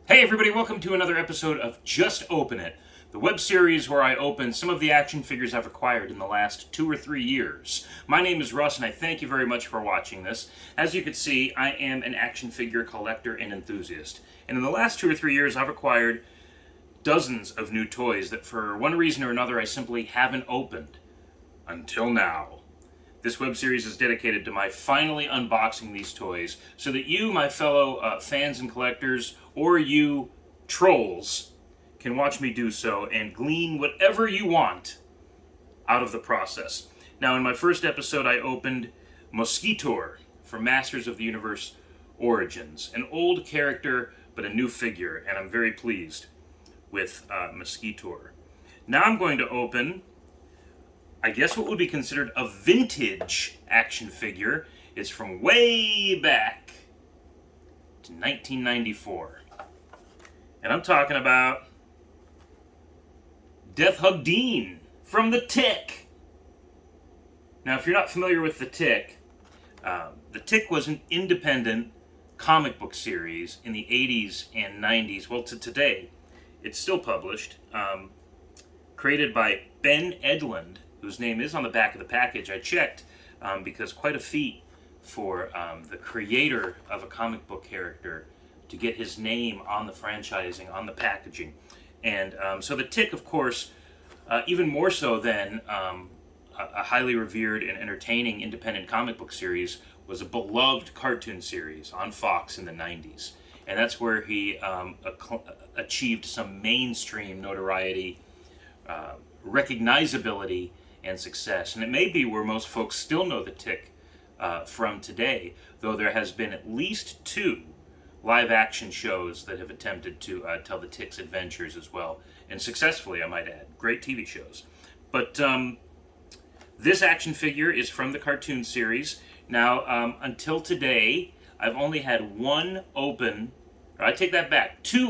Hey everybody, welcome to another episode of Just Open It, the web series where I open some of the action figures I've acquired in the last 2 or 3 years. My name is Russ and I thank you very much for watching this. As you can see, I am an action figure collector and enthusiast. And in the last 2 or 3 years, I've acquired dozens of new toys that for one reason or another I simply haven't opened. Until now. This web series is dedicated to my finally unboxing these toys so that you, my fellow fans and collectors, or you trolls, can watch me do so and glean whatever you want out of the process. Now, in my first episode, I opened Mosquitor from Masters of the Universe Origins, an old character but a new figure, and I'm very pleased with Mosquitor. Now I'm going to open, I guess, what would be considered a vintage action figure. It's from way back to 1994. And I'm talking about Death Hug Dean from The Tick. Now, if you're not familiar with The Tick was an independent comic book series in the 80s and 90s. Well, to today, it's still published. Created by Ben Edlund, whose name is on the back of the package. I checked because quite a feat for the creator of a comic book character to get his name on the franchising, on the packaging. And so The Tick, of course, even more so than a highly revered and entertaining independent comic book series, was a beloved cartoon series on Fox in the 90s. And that's where he achieved some mainstream notoriety, recognizability, and success. And it may be where most folks still know The Tick from today, though there has been at least 2 live action shows that have attempted to tell The Tick's adventures as well, and successfully, I might add. Great TV shows. But this action figure is from the cartoon series. Now, until today, I've only had 2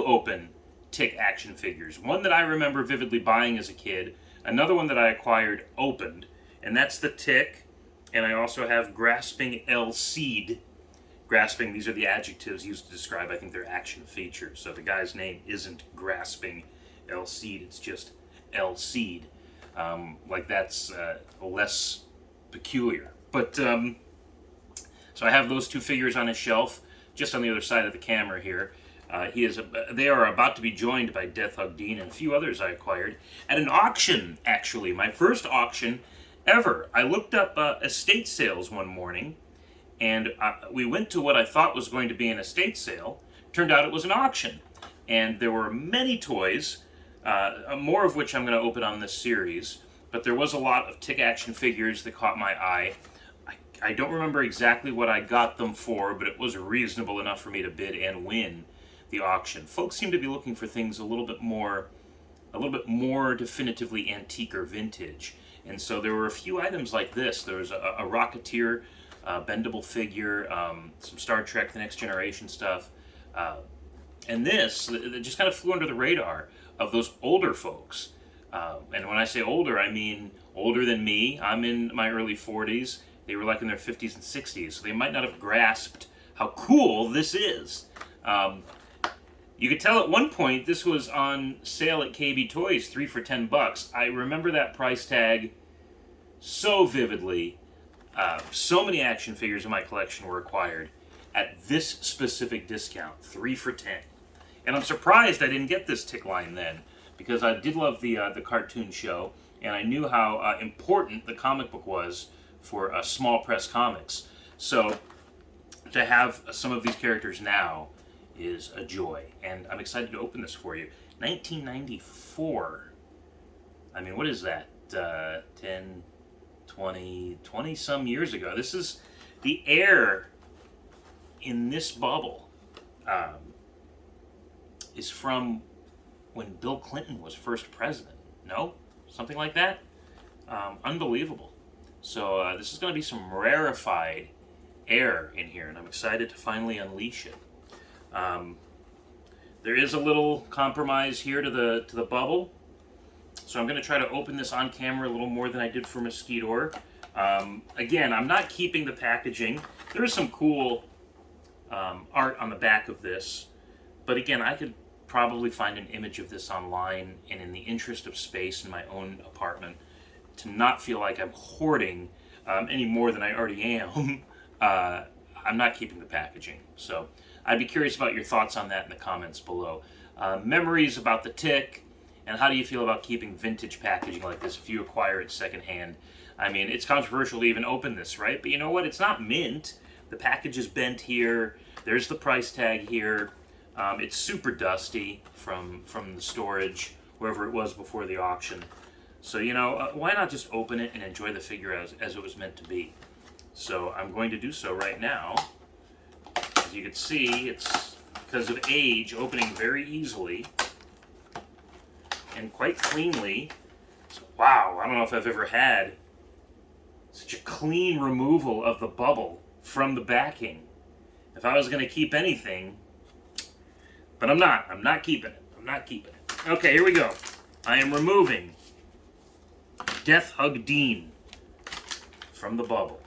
open Tick action figures. One that I remember vividly buying as a kid, another one that I acquired opened, and that's the Tick. And I also have Grasping El Cid. Grasping, these are the adjectives used to describe, I think, their action features. So the guy's name isn't Grasping El Cid, it's just El Cid. Like that's less peculiar. But, so I have those 2 figures on his shelf, just on the other side of the camera here. They are about to be joined by Death Hug Dean and a few others I acquired at an auction, actually. My first auction ever. I looked up estate sales one morning, and we went to what I thought was going to be an estate sale. Turned out it was an auction. And there were many toys, more of which I'm going to open on this series, but there was a lot of Tick action figures that caught my eye. I don't remember exactly what I got them for, but it was reasonable enough for me to bid and win the auction. Folks seem to be looking for things a little bit more definitively antique or vintage. And so there were a few items like this. There was a Rocketeer bendable figure, some Star Trek The Next Generation stuff, and this that just kind of flew under the radar of those older folks. And when I say older, I mean older than me. I'm in my early 40s. They were like in their 50s and 60s, so they might not have grasped how cool this is. You could tell at one point this was on sale at KB Toys, 3 for $10. I remember that price tag so vividly. So many action figures in my collection were acquired at this specific discount, 3 for $10. And I'm surprised I didn't get this Tick line then, because I did love the cartoon show, and I knew how important the comic book was for small press comics. So to have some of these characters now is a joy, and I'm excited to open this for you. 1994. I mean, what is that? 10, 20 some years ago. This is the air in this bubble is from when Bill Clinton was first president. No? Something like that? Unbelievable. So this is going to be some rarefied air in here, and I'm excited to finally unleash it. There is a little compromise here to the bubble, so I'm going to try to open this on camera a little more than I did for Mosquitor. Again, I'm not keeping the packaging. There is some cool art on the back of this, but again, I could probably find an image of this online, and in the interest of space in my own apartment, to not feel like I'm hoarding any more than I already am, I'm not keeping the packaging. So I'd be curious about your thoughts on that in the comments below. Memories about the Tick, and how do you feel about keeping vintage packaging like this if you acquire it secondhand? I mean, it's controversial to even open this, right? But you know what? It's not mint. The package is bent here. There's the price tag here. It's super dusty from the storage, wherever it was before the auction. So, you know, why not just open it and enjoy the figure as it was meant to be? So I'm going to do so right now. As you can see, it's, because of age, opening very easily and quite cleanly. So, wow, I don't know if I've ever had such a clean removal of the bubble from the backing. If I was going to keep anything, but I'm not keeping it. I'm not keeping it. Okay, here we go. I am removing Death Hug Dean from the bubble.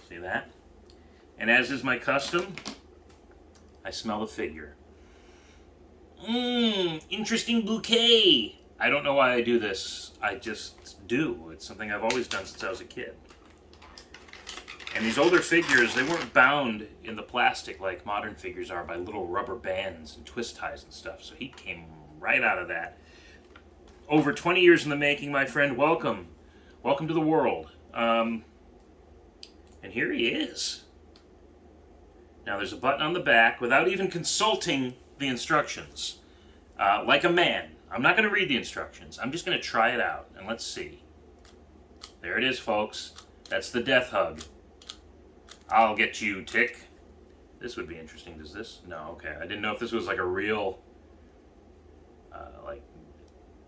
See that? And as is my custom, I smell the figure. Interesting bouquet. I don't know why I do this. I just do. It's something I've always done since I was a kid. And these older figures, they weren't bound in the plastic like modern figures are by little rubber bands and twist ties and stuff. So he came right out of that. Over 20 years in the making, my friend. Welcome. Welcome to the world. And here he is. Now there's a button on the back without even consulting the instructions. Like a man. I'm not going to read the instructions. I'm just going to try it out, and let's see. There it is, folks. That's the Death Hug. I'll get you, Tick. This would be interesting. Does this? No, okay. I didn't know if this was like a real, I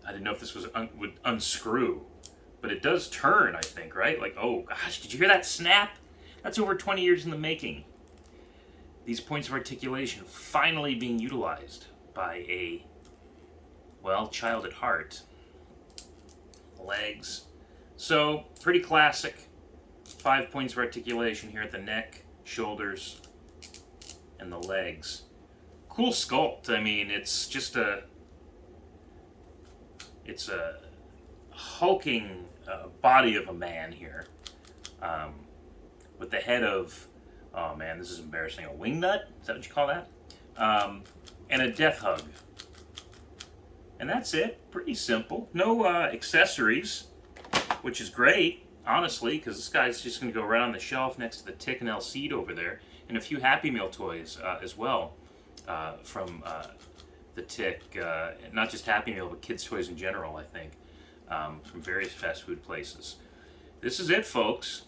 didn't know if this was would unscrew. But it does turn, I think, right? Like, oh gosh, did you hear that snap? That's over 20 years in the making. These points of articulation finally being utilized by a, well, child at heart. Legs. So, pretty classic. 5 points of articulation here at the neck, shoulders, and the legs. Cool sculpt. I mean, it's just it's a hulking body of a man here. With the head of, oh man, this is embarrassing, a wingnut? Is that what you call that? And a death hug. And that's it. Pretty simple. No accessories, which is great, honestly, because this guy's just going to go right on the shelf next to the Tick and Alcide over there, and a few Happy Meal toys as well from the Tick. Not just Happy Meal, but kids' toys in general, I think, from various fast food places. This is it, folks.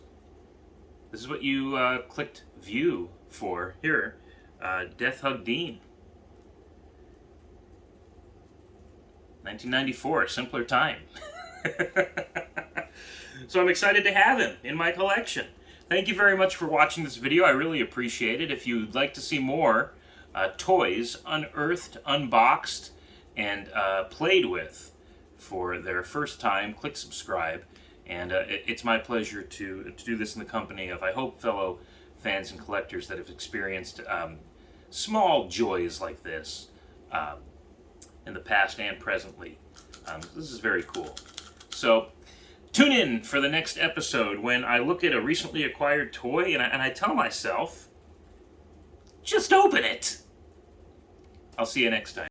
This is what you clicked view for here. Death Hug Dean. 1994, simpler time. So I'm excited to have him in my collection. Thank you very much for watching this video. I really appreciate it. If you'd like to see more toys unearthed, unboxed, and played with for their first time, click subscribe. And it's my pleasure to do this in the company of, I hope, fellow fans and collectors that have experienced small joys like this in the past and presently. This is very cool. So tune in for the next episode when I look at a recently acquired toy and I tell myself, just open it. I'll see you next time.